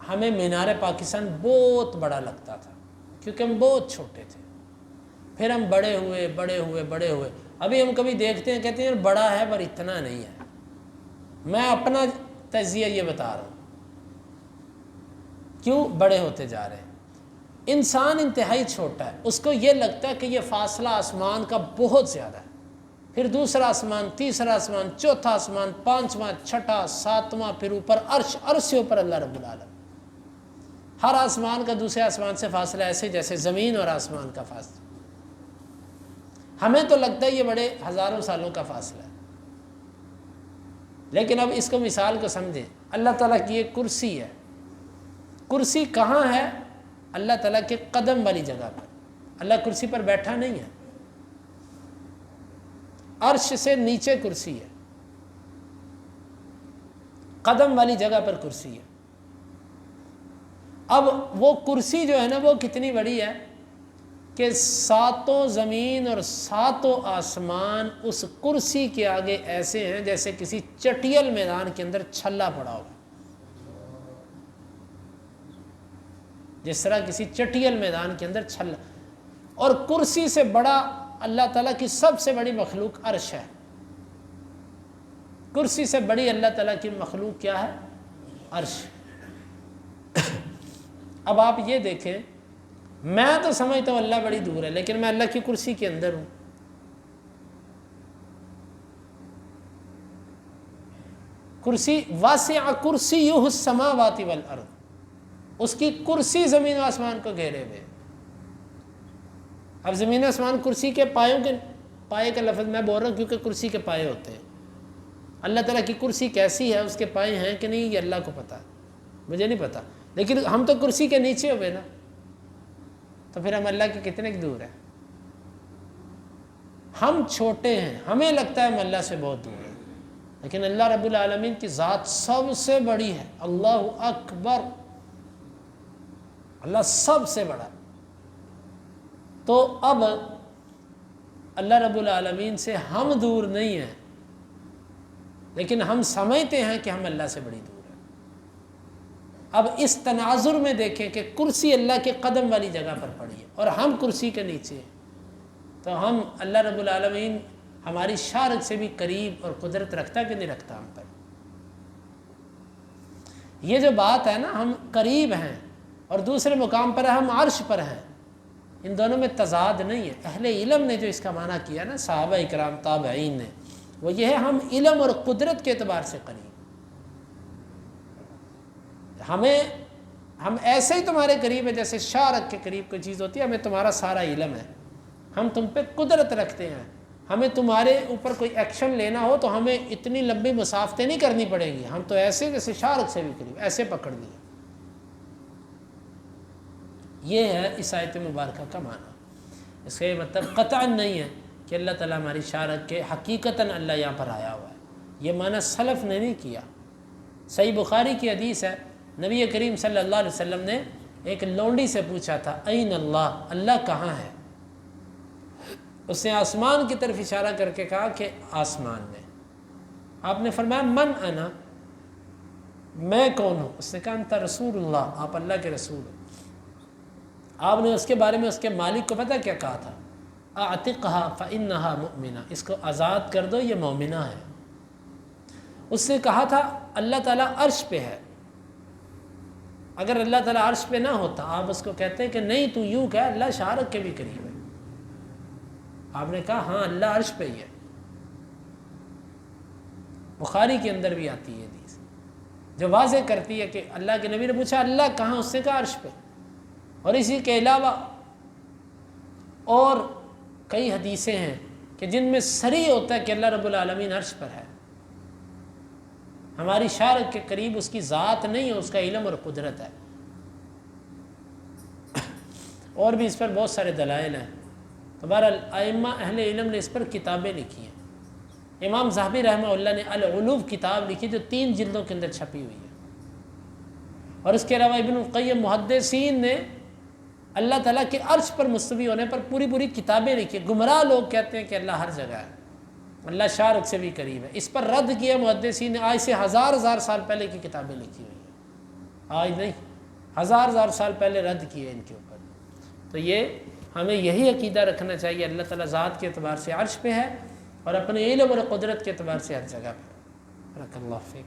ہمیں مینار پاکستان بہت بڑا لگتا تھا کیونکہ ہم بہت چھوٹے تھے، پھر ہم بڑے ہوئے، ابھی ہم کبھی دیکھتے ہیں کہتے ہیں بڑا ہے پر اتنا نہیں ہے۔ میں اپنا تجزیہ یہ بتا رہا ہوں، کیوں بڑے ہوتے جا رہے ہیں۔ انسان انتہائی چھوٹا ہے، اس کو یہ لگتا ہے کہ یہ فاصلہ آسمان کا بہت زیادہ ہے، پھر دوسرا آسمان، تیسرا آسمان، چوتھا آسمان، پانچواں، چھٹا، ساتواں، پھر اوپر عرش، عرش سے اوپر اللہ رب العالمین۔ ہر آسمان کا دوسرے آسمان سے فاصلہ ایسے جیسے زمین اور آسمان کا فاصلہ۔ ہمیں تو لگتا ہے یہ بڑے ہزاروں سالوں کا فاصلہ ہے، لیکن اب اس کو مثال کو سمجھیں۔ اللہ تعالیٰ کی یہ کرسی ہے، کرسی کہاں ہے؟ اللہ تعالیٰ کے قدم والی جگہ پر۔ اللہ کرسی پر بیٹھا نہیں ہے، عرش سے نیچے کرسی ہے، قدم والی جگہ پر کرسی ہے۔ اب وہ کرسی جو ہے نا وہ کتنی بڑی ہے کہ ساتوں زمین اور ساتوں آسمان اس کرسی کے آگے ایسے ہیں جیسے کسی چٹیل میدان کے اندر چھلا پڑا ہو، جس طرح کسی چٹیل میدان کے اندر چھلا۔ اور کرسی سے بڑا اللہ تعالیٰ کی سب سے بڑی مخلوق عرش ہے۔ کرسی سے بڑی اللہ تعالیٰ کی مخلوق کیا ہے؟ عرش۔ اب آپ یہ دیکھیں، میں تو سمجھتا ہوں اللہ بڑی دور ہے، لیکن میں اللہ کی کرسی کے اندر ہوں۔ کرسی واسع کرسیہ السماوات والارض، اس کی کرسی زمین و آسمان کو گھیرے ہوئے۔ اب زمین و آسمان کرسی کے پایوں کے، پائے کا لفظ میں بول رہا ہوں کیونکہ کرسی کے پائے ہوتے ہیں۔ اللہ تعالیٰ کی کرسی کیسی ہے، اس کے پائے ہیں کہ نہیں، یہ اللہ کو پتہ ہے، مجھے نہیں پتہ، لیکن ہم تو کرسی کے نیچے ہوئے نا، تو پھر ہم اللہ کے کتنے دور ہیں؟ ہم چھوٹے ہیں، ہمیں لگتا ہے ہم اللہ سے بہت دور ہیں، لیکن اللہ رب العالمین کی ذات سب سے بڑی ہے۔ اللہ اکبر، اللہ سب سے بڑا۔ تو اب اللہ رب العالمین سے ہم دور نہیں ہیں، لیکن ہم سمجھتے ہیں کہ ہم اللہ سے بڑی دور ہیں۔ اب اس تناظر میں دیکھیں کہ کرسی اللہ کے قدم والی جگہ پر پڑی ہے اور ہم کرسی کے نیچے ہیں، تو ہم اللہ رب العالمین ہماری شارک سے بھی قریب اور قدرت رکھتا کہ نہیں رکھتا ہم پر؟ یہ جو بات ہے نا، ہم قریب ہیں اور دوسرے مقام پر ہم عرش پر ہیں، ان دونوں میں تضاد نہیں ہے۔ اہل علم نے جو اس کا معنی کیا نا، صحابہ اکرام، تابعین نے، وہ یہ ہے ہم علم اور قدرت کے اعتبار سے قریب، ہم ایسے ہی تمہارے قریب ہیں جیسے شارک کے قریب کوئی چیز ہوتی ہے، ہمیں تمہارا سارا علم ہے، ہم تم پہ قدرت رکھتے ہیں، ہمیں تمہارے اوپر کوئی ایکشن لینا ہو تو ہمیں اتنی لمبی مسافتیں نہیں کرنی پڑیں گی، ہم تو ایسے جیسے شارک سے بھی قریب، ایسے پکڑ لیے۔ یہ ہے اس آیت مبارکہ کا معنی۔ اس کا یہ مطلب قطعاً نہیں ہے کہ اللہ تعالیٰ ہماری شارک کے، حقیقتاً اللہ یہاں پر آیا ہوا ہے، یہ معنی سلف نے نہیں کیا۔ صحیح بخاری کی حدیث ہے، نبی کریم صلی اللہ علیہ وسلم نے ایک لونڈی سے پوچھا تھا، این اللہ، اللہ کہاں ہے؟ اس نے آسمان کی طرف اشارہ کر کے کہا کہ آسمان میں۔ آپ نے فرمایا من انا، میں کون ہوں؟ اس نے کہا انت رسول اللہ، آپ اللہ کے رسول ہو۔ آپ نے اس کے بارے میں اس کے مالک کو پتہ کیا کہا تھا؟ اعتقھا فانھا مؤمنہ، اس کو آزاد کر دو، یہ مومنہ ہے۔ اس نے کہا تھا اللہ تعالیٰ عرش پہ ہے، اگر اللہ تعالیٰ عرش پہ نہ ہوتا، آپ اس کو کہتے کہ نہیں تو یوں کہ اللہ شارک کے بھی قریب ہے۔ آپ نے کہا ہاں اللہ عرش پہ ہی ہے۔ بخاری کے اندر بھی آتی ہے حدیث جو واضح کرتی ہے کہ اللہ کے نبی نے پوچھا اللہ کہاں؟ اس نے کہا عرش پہ۔ اور اسی کے علاوہ اور کئی حدیثیں ہیں کہ جن میں صریح ہوتا ہے کہ اللہ رب العالمین عرش پر ہے، ہماری شارک کے قریب اس کی ذات نہیں ہے، اس کا علم اور قدرت ہے۔ اور بھی اس پر بہت سارے دلائل ہیں۔ تو بہرحال ائمہ اہل علم نے اس پر کتابیں لکھی ہیں۔ امام ذہبی رحمہ اللہ نے العلو کتاب لکھی جو 3 جلدوں کے اندر چھپی ہوئی ہے، اور اس کے علاوہ ابن القیم محدثین نے اللہ تعالیٰ کے عرش پر مستوی ہونے پر پوری کتابیں لکھی۔ گمراہ لوگ کہتے ہیں کہ اللہ ہر جگہ ہے، اللہ شارک سے بھی قریب ہے، اس پر رد کیا محدثین نے، آج سے ہزار سال پہلے کی کتابیں لکھی ہوئی ہیں، آج نہیں۔ ہزار سال پہلے رد کیے ان کے اوپر۔ تو یہ ہمیں یہی عقیدہ رکھنا چاہیے، اللہ تعالیٰ ذات کے اعتبار سے عرش پہ ہے اور اپنے علم اور قدرت کے اعتبار سے ہر جگہ پہ۔ بارک اللہ فیک۔